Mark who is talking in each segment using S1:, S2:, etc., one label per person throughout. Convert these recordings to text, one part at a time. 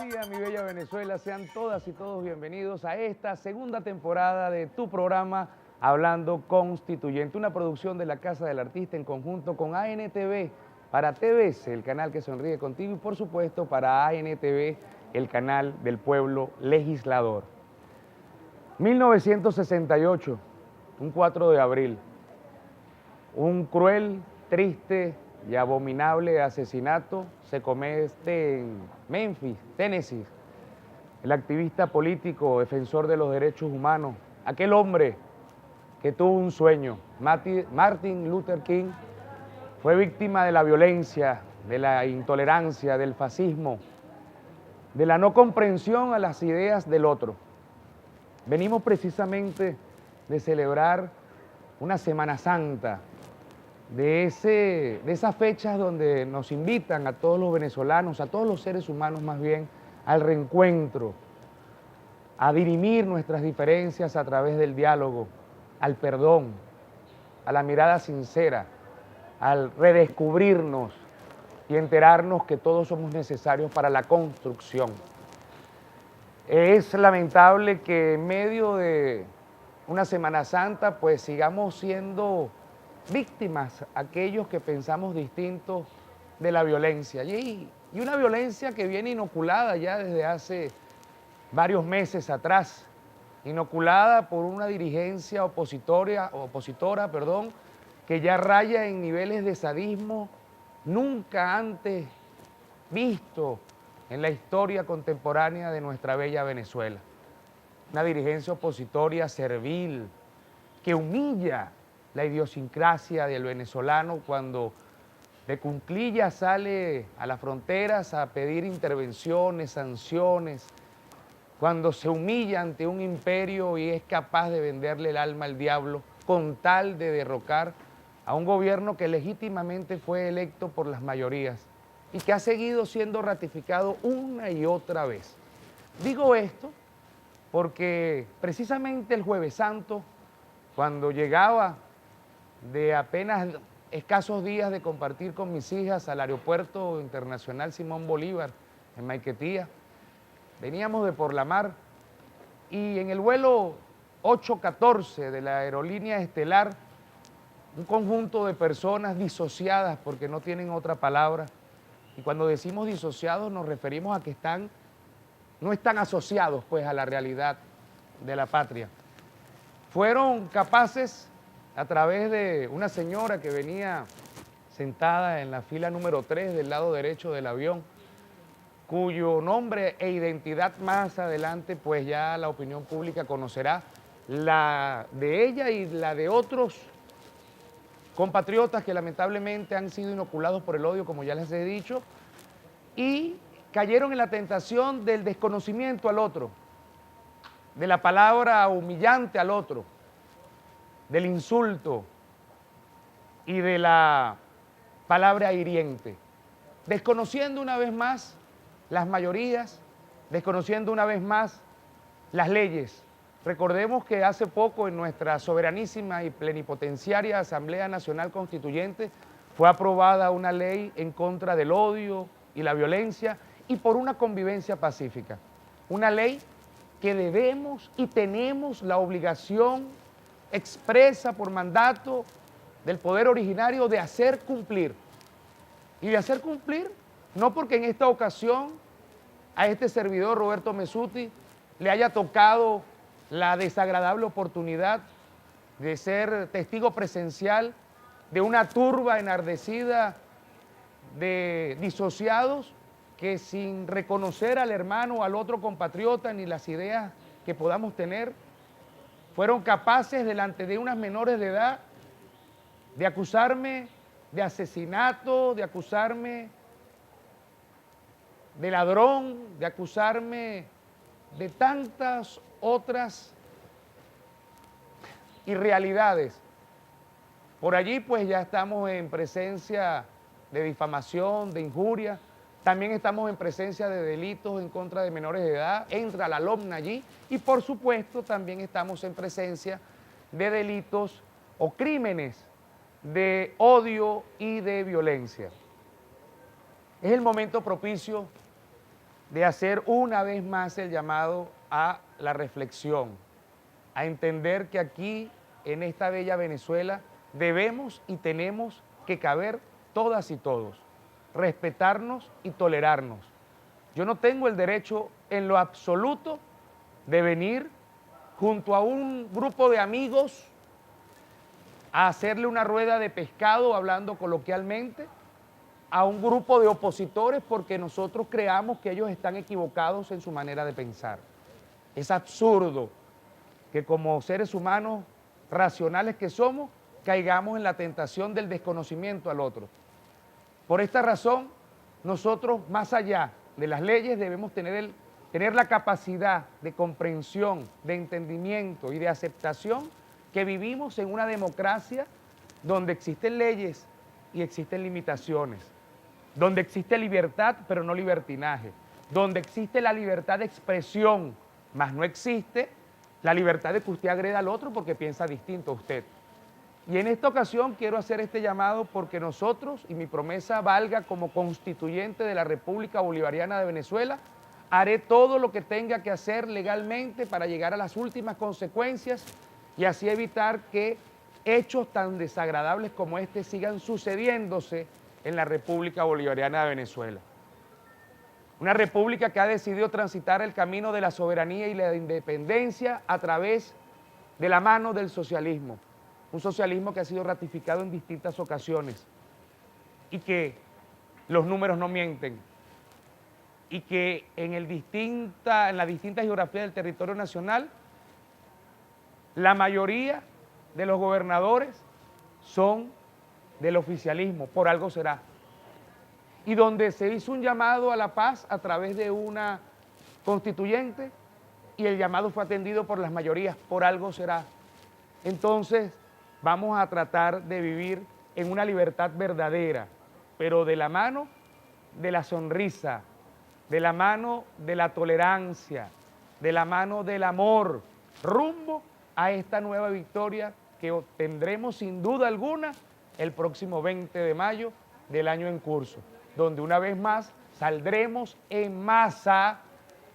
S1: días, mi bella Venezuela. Sean todas y todos bienvenidos a esta segunda temporada de tu programa Hablando Constituyente, una producción de la Casa del Artista en conjunto con ANTV para TVS, el canal que sonríe contigo, y por supuesto para ANTV, el canal del pueblo legislador. 1968, un 4 de abril, un cruel, triste y abominable asesinato se comete en Memphis, Tennessee. El activista político, defensor de los derechos humanos, aquel hombre que tuvo un sueño, Martin Luther King, fue víctima de la violencia, de la intolerancia, del fascismo, de la no comprensión a las ideas del otro. Venimos precisamente de celebrar una Semana Santa, de esas fechas donde nos invitan a todos los venezolanos, a todos los seres humanos más bien, al reencuentro, a dirimir nuestras diferencias a través del diálogo, al perdón, a la mirada sincera, al redescubrirnos y enterarnos que todos somos necesarios para la construcción. Es lamentable que en medio de una Semana Santa pues sigamos siendo víctimas aquellos que pensamos distintos de la violencia. Y una violencia que viene inoculada ya desde hace varios meses atrás, inoculada por una dirigencia opositora, que ya raya en niveles de sadismo nunca antes visto en la historia contemporánea de nuestra bella Venezuela. Una dirigencia opositoria servil que humilla la idiosincrasia del venezolano cuando de Cunclilla sale a las fronteras a pedir intervenciones, sanciones, cuando se humilla ante un imperio y es capaz de venderle el alma al diablo con tal de derrocar a un gobierno que legítimamente fue electo por las mayorías y que ha seguido siendo ratificado una y otra vez. Digo esto porque precisamente el Jueves Santo, cuando llegaba de apenas escasos días de compartir con mis hijas al Aeropuerto Internacional Simón Bolívar en Maiquetía, veníamos de Por la Mar y en el vuelo 814 de la aerolínea estelar, un conjunto de personas disociadas, porque no tienen otra palabra, y cuando decimos disociados nos referimos a que no están asociados pues a la realidad de la patria. Fueron capaces, a través de una señora que venía sentada en la fila número 3 del lado derecho del avión, cuyo nombre e identidad más adelante pues ya la opinión pública conocerá, la de ella y la de otros compatriotas que lamentablemente han sido inoculados por el odio, como ya les he dicho, y cayeron en la tentación del desconocimiento al otro, de la palabra humillante al otro, del insulto y de la palabra hiriente, desconociendo una vez más las mayorías, desconociendo una vez más las leyes. Recordemos que hace poco en nuestra soberanísima y plenipotenciaria Asamblea Nacional Constituyente fue aprobada una ley en contra del odio y la violencia y por una convivencia pacífica. Una ley que debemos y tenemos la obligación expresa por mandato del poder originario de hacer cumplir. Y de hacer cumplir, no porque en esta ocasión a este servidor Roberto Messuti le haya tocado la desagradable oportunidad de ser testigo presencial de una turba enardecida de disociados que sin reconocer al hermano o al otro compatriota ni las ideas que podamos tener, fueron capaces delante de unas menores de edad de acusarme de asesinato, de acusarme de ladrón, de acusarme de tantas otras irrealidades. Por allí pues ya estamos en presencia de difamación, de injuria, también estamos en presencia de delitos en contra de menores de edad, entra la LOMNA allí y por supuesto también estamos en presencia de delitos o crímenes de odio y de violencia. Es el momento propicio de hacer una vez más el llamado a la reflexión, a entender que aquí, en esta bella Venezuela, debemos y tenemos que caber todas y todos, respetarnos y tolerarnos. Yo no tengo el derecho en lo absoluto de venir junto a un grupo de amigos a hacerle una rueda de pescado, hablando coloquialmente, a un grupo de opositores porque nosotros creamos que ellos están equivocados en su manera de pensar. Es absurdo que como seres humanos racionales que somos, caigamos en la tentación del desconocimiento al otro. Por esta razón, nosotros, más allá de las leyes, debemos tener la capacidad de comprensión, de entendimiento y de aceptación que vivimos en una democracia donde existen leyes y existen limitaciones, donde existe libertad pero no libertinaje, donde existe la libertad de expresión, mas no existe la libertad de que usted agreda al otro porque piensa distinto a usted. Y en esta ocasión quiero hacer este llamado porque nosotros, y mi promesa valga como constituyente de la República Bolivariana de Venezuela, haré todo lo que tenga que hacer legalmente para llegar a las últimas consecuencias y así evitar que hechos tan desagradables como este sigan sucediéndose en la República Bolivariana de Venezuela. Una república que ha decidido transitar el camino de la soberanía y la independencia a través de la mano del socialismo. Un socialismo que ha sido ratificado en distintas ocasiones y que los números no mienten y que en la distinta geografía del territorio nacional la mayoría de los gobernadores son del oficialismo, por algo será. Y donde se hizo un llamado a la paz a través de una constituyente y el llamado fue atendido por las mayorías, por algo será. Entonces, vamos a tratar de vivir en una libertad verdadera, pero de la mano de la sonrisa, de la mano de la tolerancia, de la mano del amor, rumbo a esta nueva victoria que obtendremos sin duda alguna el próximo 20 de mayo del año en curso, donde una vez más saldremos en masa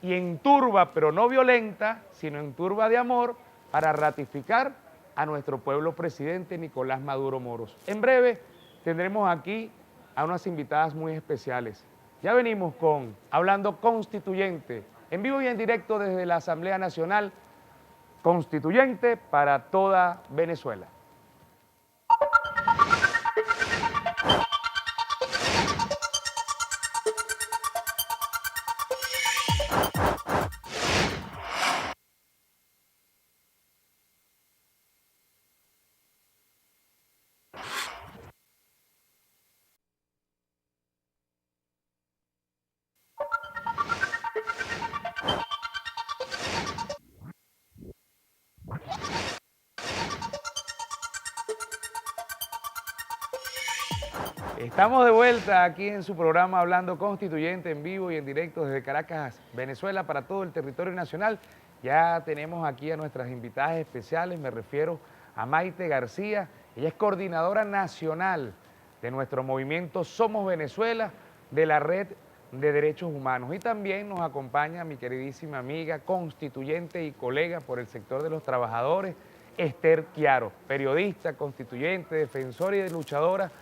S1: y en turba, pero no violenta, sino en turba de amor, para ratificar a nuestro pueblo presidente Nicolás Maduro Moros. En breve tendremos aquí a unas invitadas muy especiales. Ya venimos con Hablando Constituyente, en vivo y en directo desde la Asamblea Nacional Constituyente para toda Venezuela. Estamos de vuelta aquí en su programa Hablando Constituyente, en vivo y en directo desde Caracas, Venezuela, para todo el territorio nacional. Ya tenemos aquí a nuestras invitadas especiales, me refiero a Maite García. Ella es coordinadora nacional de nuestro movimiento Somos Venezuela, de la Red de Derechos Humanos. Y también nos acompaña mi queridísima amiga, constituyente y colega por el sector de los trabajadores, Esther Chiaro, periodista, constituyente, defensora y luchadora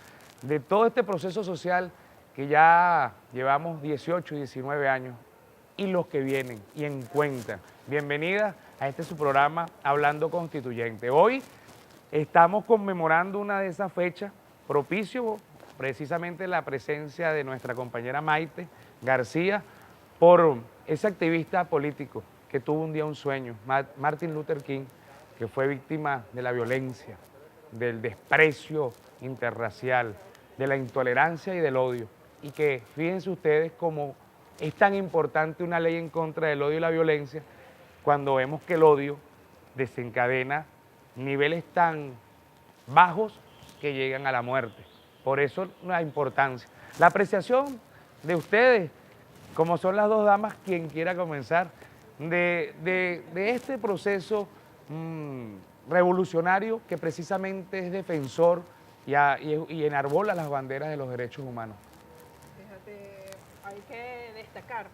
S1: de todo este proceso social que ya llevamos 18 y 19 años y los que vienen y en cuenta. Bienvenida a este su programa Hablando Constituyente. Hoy estamos conmemorando una de esas fechas propicio precisamente la presencia de nuestra compañera Maite García por ese activista político que tuvo un día un sueño, Martin Luther King, que fue víctima de la violencia, del desprecio interracial, de la intolerancia y del odio. Y que fíjense ustedes cómo es tan importante una ley en contra del odio y la violencia cuando vemos que el odio desencadena niveles tan bajos que llegan a la muerte. Por eso la importancia. La apreciación de ustedes, como son las dos damas, quien quiera comenzar, de este proceso revolucionario que precisamente es defensor y enarbola las banderas de los derechos humanos.
S2: Fíjate, hay que destacar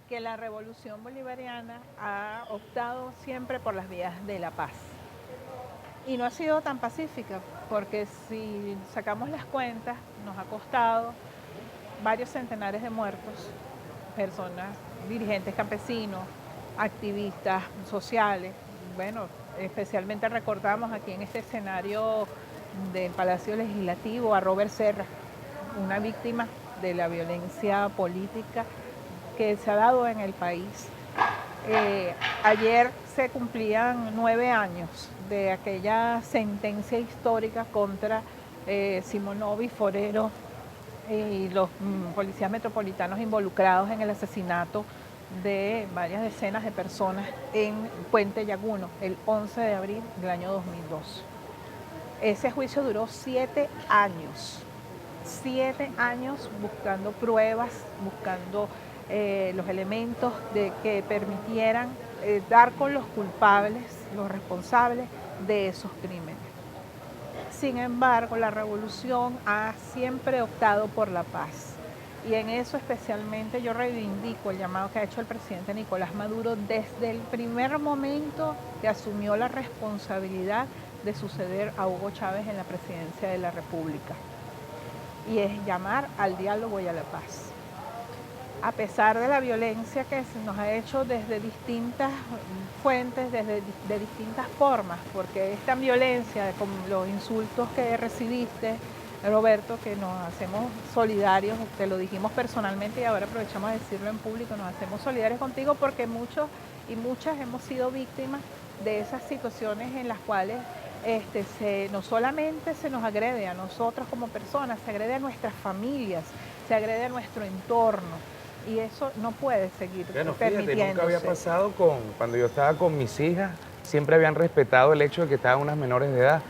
S2: que la revolución bolivariana ha optado siempre por las vías de la paz. Y no ha sido tan pacífica, porque si sacamos las cuentas, nos ha costado varios centenares de muertos, personas, dirigentes campesinos, activistas sociales. Bueno, especialmente recordamos aquí en este escenario del Palacio Legislativo a Robert Serra, una víctima de la violencia política que se ha dado en el país. Ayer se cumplían 9 años de aquella sentencia histórica contra Simonovic, Forero y los policías metropolitanos involucrados en el asesinato de varias decenas de personas en Puente Llaguno, el 11 de abril del año 2002. Ese juicio duró 7 años. 7 años buscando pruebas, buscando los elementos que permitieran dar con los culpables, los responsables de esos crímenes. Sin embargo, la revolución ha siempre optado por la paz. Y en eso especialmente yo reivindico el llamado que ha hecho el presidente Nicolás Maduro desde el primer momento que asumió la responsabilidad de suceder a Hugo Chávez en la presidencia de la República. Y es llamar al diálogo y a la paz. A pesar de la violencia que se nos ha hecho desde distintas fuentes, de distintas formas, porque es tan violencia como los insultos que recibiste, Roberto, que nos hacemos solidarios, te lo dijimos personalmente y ahora aprovechamos de decirlo en público, nos hacemos solidarios contigo porque muchos y muchas hemos sido víctimas de esas situaciones en las cuales no solamente se nos agrede a nosotros como personas, se agrede a nuestras familias, se agrede a nuestro entorno. Y eso no puede seguir permitiéndose.
S1: Fíjate, nunca había pasado cuando yo estaba con mis hijas, siempre habían respetado el hecho de que estaban unas menores de edad.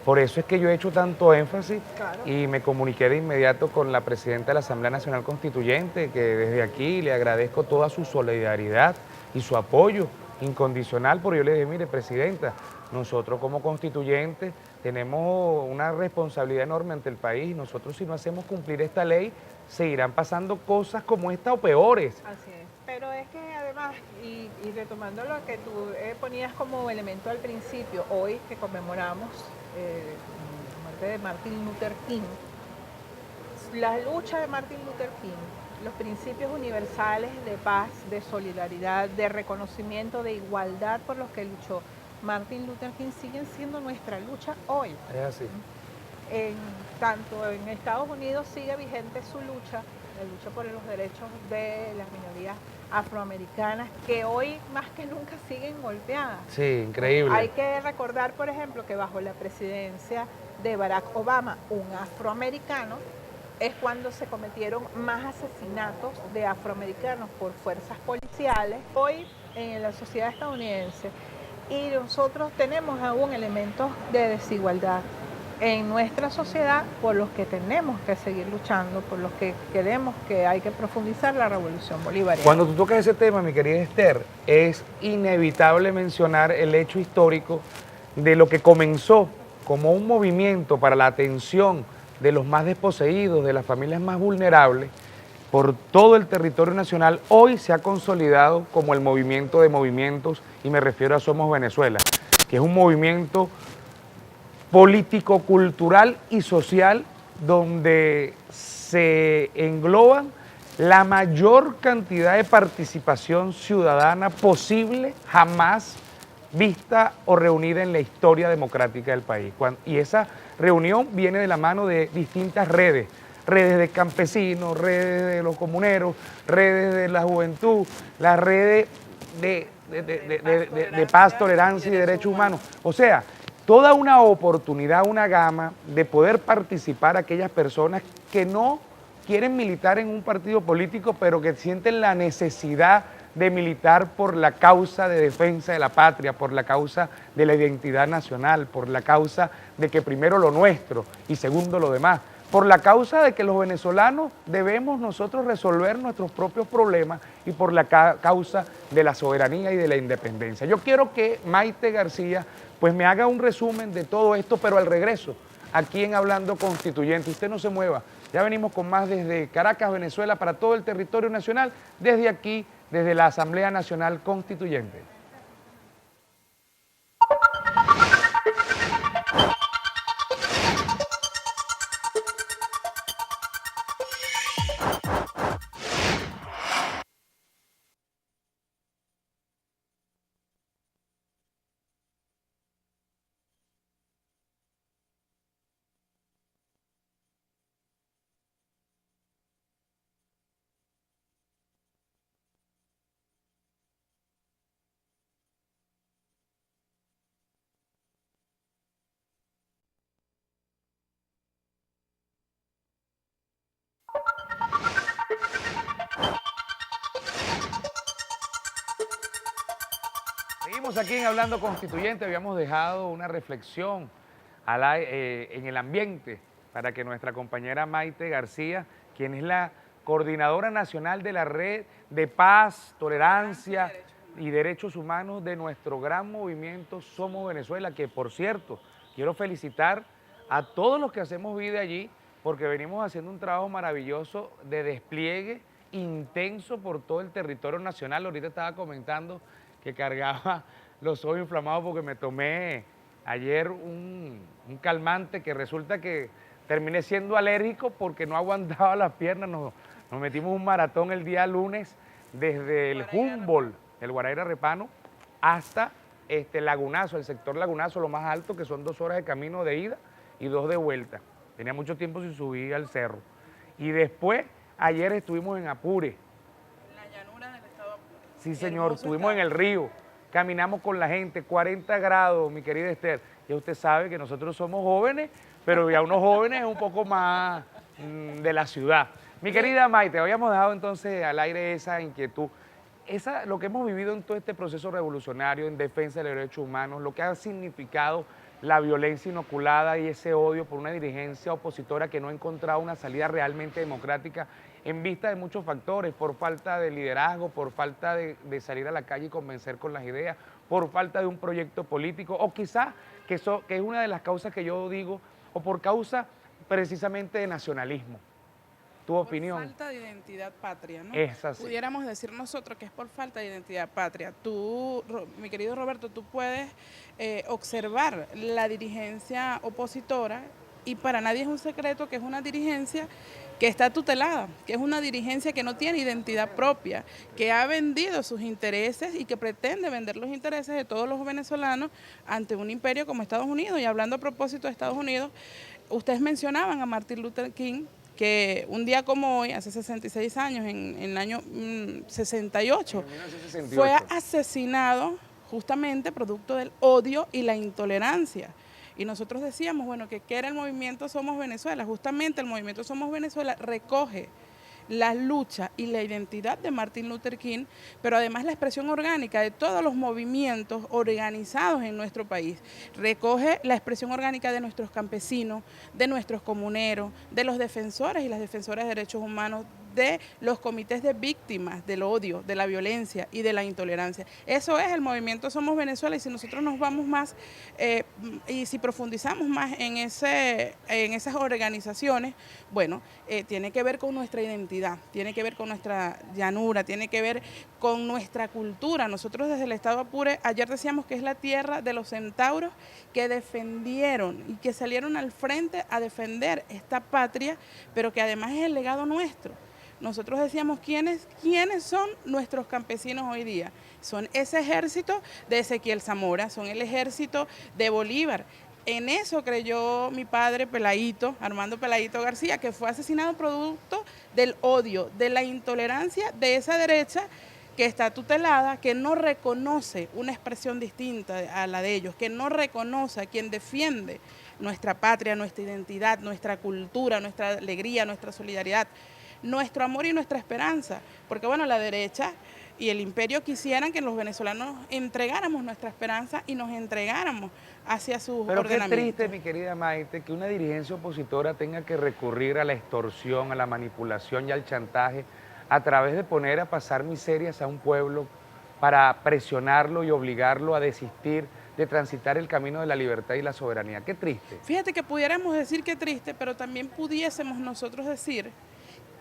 S1: Por eso es que yo he hecho tanto énfasis y me comuniqué de inmediato con la presidenta de la Asamblea Nacional Constituyente, que desde aquí le agradezco toda su solidaridad y su apoyo incondicional, porque yo le dije, mire, presidenta, nosotros como constituyentes tenemos una responsabilidad enorme ante el país. Nosotros, si no hacemos cumplir esta ley, seguirán pasando cosas como esta o peores.
S2: Así es. Pero es que además, y retomando lo que tú ponías como elemento al principio, hoy que conmemoramos la muerte de Martin Luther King, la lucha de Martin Luther King, los principios universales de paz, de solidaridad, de reconocimiento, de igualdad por los que luchó Martin Luther King siguen siendo nuestra lucha hoy.
S1: Es así.
S2: Tanto en Estados Unidos sigue vigente su lucha, la lucha por los derechos de las minorías afroamericanas, que hoy más que nunca siguen golpeadas.
S1: Sí, increíble.
S2: Hay que recordar, por ejemplo, que bajo la presidencia de Barack Obama, un afroamericano, es cuando se cometieron más asesinatos de afroamericanos por fuerzas policiales. Hoy en la sociedad estadounidense, y nosotros tenemos aún elementos de desigualdad en nuestra sociedad por los que tenemos que seguir luchando, por los que queremos que hay que profundizar la revolución bolivariana.
S1: Cuando tú tocas ese tema, mi querida Esther, es inevitable mencionar el hecho histórico de lo que comenzó como un movimiento para la atención de los más desposeídos, de las familias más vulnerables, por todo el territorio nacional, hoy se ha consolidado como el movimiento de movimientos, y me refiero a Somos Venezuela, que es un movimiento político, cultural y social donde se engloban la mayor cantidad de participación ciudadana posible, jamás vista o reunida en la historia democrática del país. Y esa reunión viene de la mano de distintas redes de campesinos, redes de los comuneros, redes de la juventud, las redes de paz, tolerancia y derechos humanos. O sea, toda una oportunidad, una gama de poder participar aquellas personas que no quieren militar en un partido político, pero que sienten la necesidad de militar por la causa de defensa de la patria, por la causa de la identidad nacional, por la causa de que primero lo nuestro y segundo lo demás, por la causa de que los venezolanos debemos nosotros resolver nuestros propios problemas y por la causa de la soberanía y de la independencia. Yo quiero que Maite García pues me haga un resumen de todo esto, pero al regreso, aquí en Hablando Constituyente. Usted no se mueva, Ya venimos con más desde Caracas, Venezuela, para todo el territorio nacional, desde aquí, desde la Asamblea Nacional Constituyente. Seguimos aquí en Hablando Constituyente, habíamos dejado una reflexión en el ambiente para que nuestra compañera Maite García, quien es la coordinadora nacional de la Red de Paz, Tolerancia y Derechos Humanos de nuestro gran movimiento Somos Venezuela, que por cierto, quiero felicitar a todos los que hacemos vida allí, porque venimos haciendo un trabajo maravilloso de despliegue intenso por todo el territorio nacional. Ahorita estaba comentando que cargaba los ojos inflamados porque me tomé ayer un calmante que resulta que terminé siendo alérgico porque no aguantaba las piernas. Nos metimos un maratón el día lunes desde el Humboldt, el Guaraíra Repano, hasta Lagunazo, el sector Lagunazo, lo más alto, que son 2 horas de camino de ida y 2 de vuelta. Tenía mucho tiempo sin subir al cerro. Y después, ayer estuvimos en Apure. Sí, señor, estuvimos en el río, caminamos con la gente, 40 grados, mi querida Esther. Ya usted sabe que nosotros somos jóvenes, pero ya unos jóvenes un poco más de la ciudad. Mi querida Maite, habíamos dejado entonces al aire esa inquietud. Lo que hemos vivido en todo este proceso revolucionario en defensa de los derechos humanos, lo que ha significado la violencia inoculada y ese odio por una dirigencia opositora que no ha encontrado una salida realmente democrática en vista de muchos factores, por falta de liderazgo, por falta de salir a la calle y convencer con las ideas, por falta de un proyecto político, o quizás, que es una de las causas que yo digo, o por causa precisamente de nacionalismo. ¿Tu opinión?
S3: Por falta de identidad patria, ¿no?
S1: Es así.
S3: Pudiéramos decir nosotros que es por falta de identidad patria. Tú, mi querido Roberto, tú puedes observar la dirigencia opositora y para nadie es un secreto que es una dirigencia que está tutelada, que es una dirigencia que no tiene identidad propia, que ha vendido sus intereses y que pretende vender los intereses de todos los venezolanos ante un imperio como Estados Unidos. Y hablando a propósito de Estados Unidos, ustedes mencionaban a Martin Luther King, que un día como hoy, hace 66 años, en el año 68, fue asesinado justamente producto del odio y la intolerancia. Y nosotros decíamos, bueno, que ¿qué era el movimiento Somos Venezuela? Justamente el movimiento Somos Venezuela recoge la lucha y la identidad de Martin Luther King, pero además la expresión orgánica de todos los movimientos organizados en nuestro país. Recoge la expresión orgánica de nuestros campesinos, de nuestros comuneros, de los defensores y las defensoras de derechos humanos, de los comités de víctimas del odio, de la violencia y de la intolerancia. Eso es el movimiento Somos Venezuela, y si nosotros nos vamos más y si profundizamos más en esas organizaciones, bueno, tiene que ver con nuestra identidad, tiene que ver con nuestra llanura, tiene que ver con nuestra cultura. Nosotros desde el Estado Apure, ayer decíamos que es la tierra de los centauros que defendieron y que salieron al frente a defender esta patria, pero que además es el legado nuestro. Nosotros decíamos, ¿quiénes son nuestros campesinos hoy día? Son ese ejército de Ezequiel Zamora, son el ejército de Bolívar. En eso creyó mi padre Peladito, Armando Peladito García, que fue asesinado producto del odio, de la intolerancia de esa derecha que está tutelada, que no reconoce una expresión distinta a la de ellos, que no reconoce a quien defiende nuestra patria, nuestra identidad, nuestra cultura, nuestra alegría, nuestra solidaridad, nuestro amor y nuestra esperanza, porque bueno, la derecha y el imperio quisieran que los venezolanos entregáramos nuestra esperanza y nos entregáramos hacia sus ordenamientos.
S1: Pero qué triste, mi querida Maite, que una dirigencia opositora tenga que recurrir a la extorsión, a la manipulación y al chantaje a través de poner a pasar miserias a un pueblo para presionarlo y obligarlo a desistir de transitar el camino de la libertad y la soberanía. Qué triste.
S3: Fíjate que pudiéramos decir que triste, pero también pudiésemos nosotros decir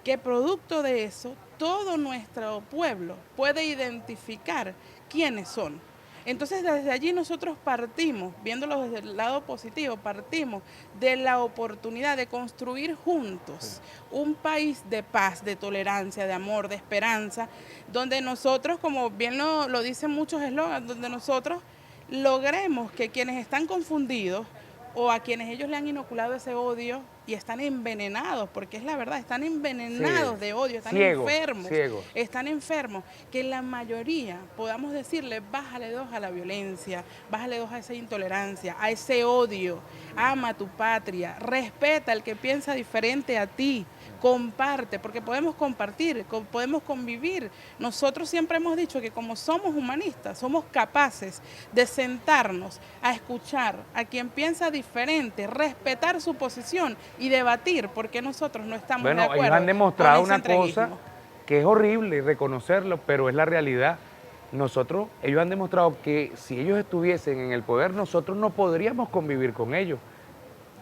S3: que producto de eso, todo nuestro pueblo puede identificar quiénes son. Entonces desde allí nosotros partimos, viéndolo desde el lado positivo, partimos de la oportunidad de construir juntos un país de paz, de tolerancia, de amor, de esperanza, donde nosotros, como bien lo dicen muchos eslogans, donde nosotros logremos que quienes están confundidos o a quienes ellos le han inoculado ese odio y están envenenados, porque es la verdad, están envenenados de odio, están enfermos, están enfermos, que la mayoría podamos decirle, bájale dos a la violencia, bájale dos a esa intolerancia, a ese odio, ama a tu patria, respeta al que piensa diferente a ti, comparte, porque podemos compartir, podemos convivir. Nosotros siempre hemos dicho que como somos humanistas, somos capaces de sentarnos a escuchar a quien piensa diferente, respetar su posición y debatir, porque nosotros no estamos de acuerdo.
S1: Ellos han demostrado una cosa que es horrible reconocerlo, pero es la realidad. Ellos han demostrado que si ellos estuviesen en el poder, nosotros no podríamos convivir con ellos.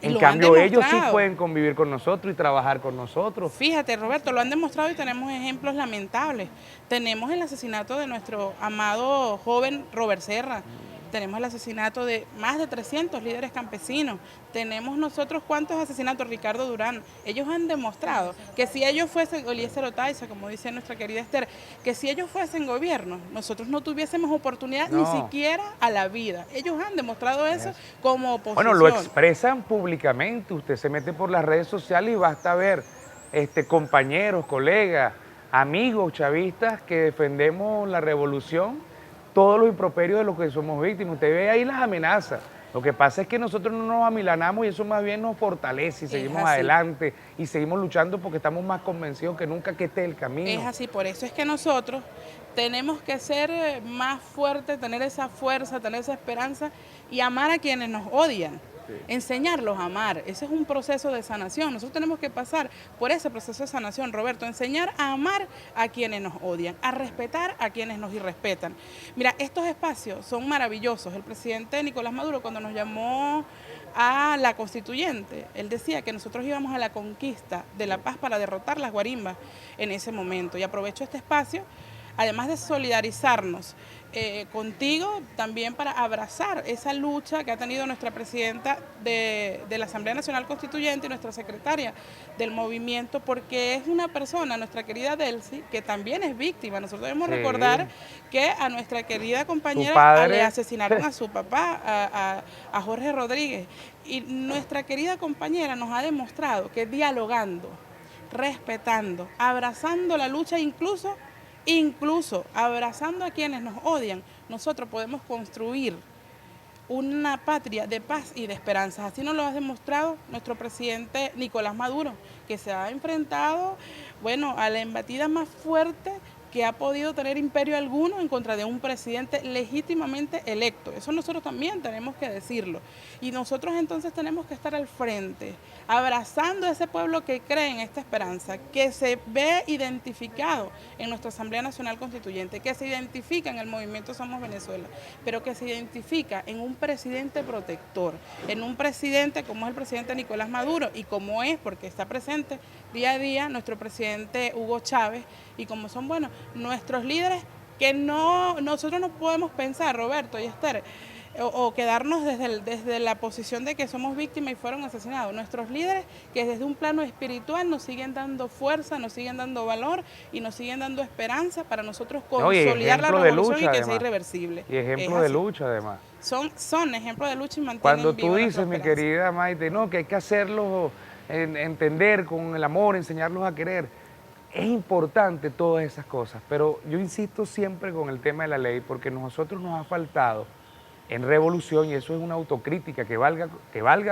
S1: En cambio, ellos sí pueden convivir con nosotros y trabajar con nosotros.
S3: Fíjate, Roberto, lo han demostrado y tenemos ejemplos lamentables. Tenemos el asesinato de nuestro amado joven Robert Serra. Tenemos el asesinato de más de 300 líderes campesinos. Tenemos nosotros cuántos asesinatos, Ricardo Durán. Ellos han demostrado que si ellos fuesen, Eliezer Otaiza, como dice nuestra querida Esther, que si ellos fuesen gobierno, nosotros no tuviésemos oportunidad ni siquiera a la vida. Ellos han demostrado eso como oposición.
S1: Bueno, lo expresan públicamente. Usted se mete por las redes sociales y basta ver compañeros, colegas, amigos chavistas que defendemos la revolución, todos los improperios de los que somos víctimas. Usted ve ahí las amenazas. Lo que pasa es que nosotros no nos amilanamos y eso más bien nos fortalece y seguimos adelante y seguimos luchando porque estamos más convencidos que nunca que este es el camino.
S3: Es así, por eso es que nosotros tenemos que ser más fuertes, tener esa fuerza, tener esa esperanza y amar a quienes nos odian. Enseñarlos a amar, ese es un proceso de sanación, nosotros tenemos que pasar por ese proceso de sanación, Roberto, enseñar a amar a quienes nos odian, a respetar a quienes nos irrespetan. Mira, estos espacios son maravillosos. El presidente Nicolás Maduro, cuando nos llamó a la constituyente, él decía que nosotros íbamos a la conquista de la paz para derrotar las guarimbas en ese momento, y aprovecho este espacio, además de solidarizarnos contigo, también para abrazar esa lucha que ha tenido nuestra presidenta de la Asamblea Nacional Constituyente y nuestra secretaria del movimiento, porque es una persona, nuestra querida Delcy, que también es víctima. Nosotros debemos recordar que a nuestra querida compañera le asesinaron a su papá, a Jorge Rodríguez, y nuestra querida compañera nos ha demostrado que dialogando, respetando, abrazando la lucha, incluso abrazando a quienes nos odian, nosotros podemos construir una patria de paz y de esperanza. Así nos lo ha demostrado nuestro presidente Nicolás Maduro, que se ha enfrentado, a la embatida más fuerte que ha podido tener imperio alguno en contra de un presidente legítimamente electo. Eso nosotros también tenemos que decirlo. Y nosotros entonces tenemos que estar al frente, abrazando a ese pueblo que cree en esta esperanza, que se ve identificado en nuestra Asamblea Nacional Constituyente, que se identifica en el movimiento Somos Venezuela, pero que se identifica en un presidente protector, en un presidente como es el presidente Nicolás Maduro y como es, porque está presente día a día, nuestro presidente Hugo Chávez, y como son, nuestros líderes que nosotros no podemos pensar, Roberto y Esther, o quedarnos desde la posición de que somos víctimas y fueron asesinados. Nuestros líderes que desde un plano espiritual nos siguen dando fuerza, nos siguen dando valor y nos siguen dando esperanza para nosotros consolidar la revolución y que sea irreversible.
S1: Y ejemplo de lucha, además.
S3: Son ejemplos de lucha y mantienen
S1: Cuando tú dices, mi querida Maite, que hay que hacerlo, entender con el amor, enseñarlos a querer, es importante todas esas cosas, pero yo insisto siempre con el tema de la ley porque a nosotros nos ha faltado en revolución, y eso es una autocrítica que valga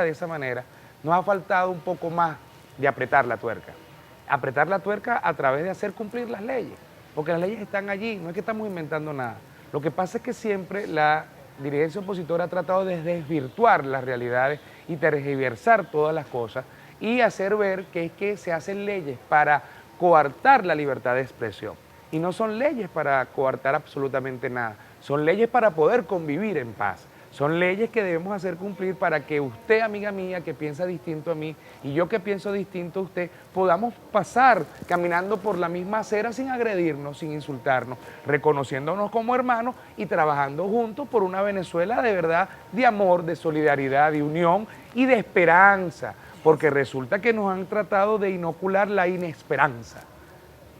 S1: de esa manera, nos ha faltado un poco más de apretar la tuerca a través de hacer cumplir las leyes, porque las leyes están allí, no es que estamos inventando nada. Lo que pasa es que siempre la dirigencia opositora ha tratado de desvirtuar las realidades y tergiversar todas las cosas y hacer ver que es que se hacen leyes para coartar la libertad de expresión. Y no son leyes para coartar absolutamente nada, son leyes para poder convivir en paz, Son leyes que debemos hacer cumplir para que usted, amiga mía, que piensa distinto a mí, y yo que pienso distinto a usted, podamos pasar caminando por la misma acera sin agredirnos, sin insultarnos, reconociéndonos como hermanos y trabajando juntos por una Venezuela de verdad de amor, de solidaridad, de unión y de esperanza, porque resulta que nos han tratado de inocular la inesperanza,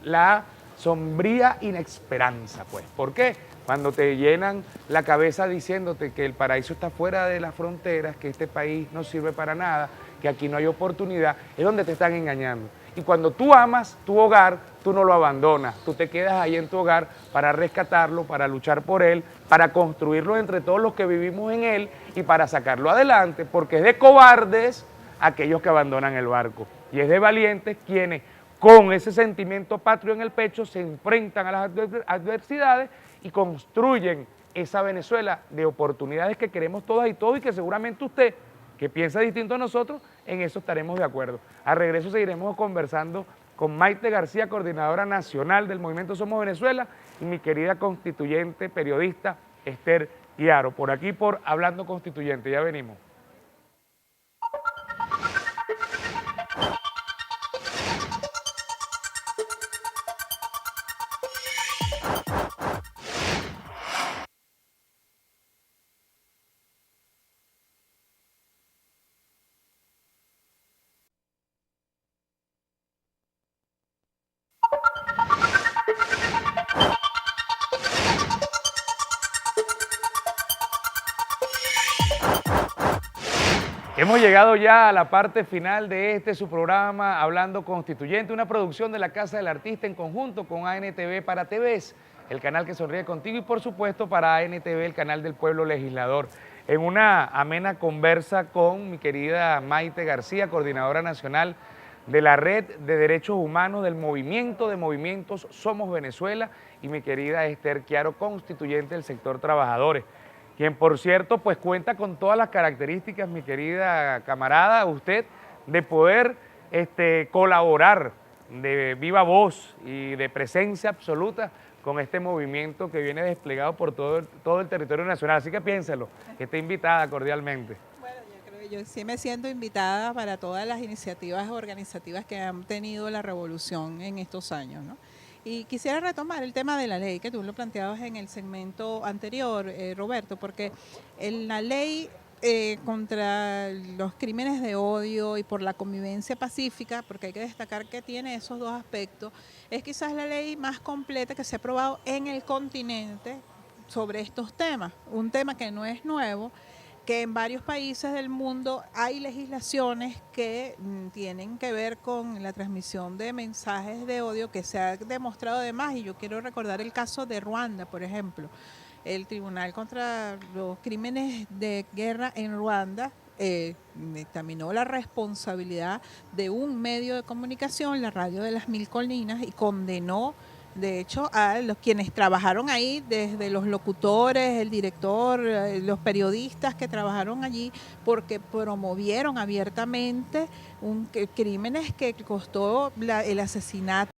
S1: la sombría inexperanza, pues. ¿Por qué? Cuando te llenan la cabeza diciéndote que el paraíso está fuera de las fronteras, que este país no sirve para nada, que aquí no hay oportunidad, es donde te están engañando. Y cuando tú amas tu hogar, tú no lo abandonas, tú te quedas ahí en tu hogar para rescatarlo, para luchar por él, para construirlo entre todos los que vivimos en él y para sacarlo adelante, porque es de cobardes aquellos que abandonan el barco y es de valientes quienes con ese sentimiento patrio en el pecho se enfrentan a las adversidades y construyen esa Venezuela de oportunidades que queremos todas y todos y que seguramente usted, que piensa distinto a nosotros, en eso estaremos de acuerdo. Al regreso seguiremos conversando con Maite García, coordinadora nacional del Movimiento Somos Venezuela, y mi querida constituyente, periodista Esther Guiaro, por aquí por Hablando Constituyente. Ya venimos. Hemos llegado ya a la parte final de su programa Hablando Constituyente, una producción de la Casa del Artista en conjunto con ANTV para TVs, el canal que sonríe contigo, y por supuesto para ANTV, el canal del pueblo legislador. En una amena conversa con mi querida Maite García, coordinadora nacional de la Red de Derechos Humanos del Movimiento de Movimientos Somos Venezuela, y mi querida Esther Guiaro, constituyente del sector trabajadores, quien por cierto pues cuenta con todas las características, mi querida camarada, usted, de poder colaborar de viva voz y de presencia absoluta con este movimiento que viene desplegado por todo el territorio nacional. Así que piénselo, que está invitada cordialmente.
S2: Bueno, yo sí me siento invitada para todas las iniciativas organizativas que han tenido la revolución en estos años, ¿no? Y quisiera retomar el tema de la ley, que tú lo planteabas en el segmento anterior, Roberto, porque en la ley contra los crímenes de odio y por la convivencia pacífica, porque hay que destacar que tiene esos dos aspectos, es quizás la ley más completa que se ha aprobado en el continente sobre estos temas, un tema que no es nuevo, que en varios países del mundo hay legislaciones que tienen que ver con la transmisión de mensajes de odio que se ha demostrado además, y yo quiero recordar el caso de Ruanda, por ejemplo. El Tribunal contra los Crímenes de Guerra en Ruanda dictaminó la responsabilidad de un medio de comunicación, la Radio de las Mil Colinas, y condenó de hecho a los quienes trabajaron ahí, desde los locutores, el director, los periodistas que trabajaron allí, porque promovieron abiertamente crímenes que costó el asesinato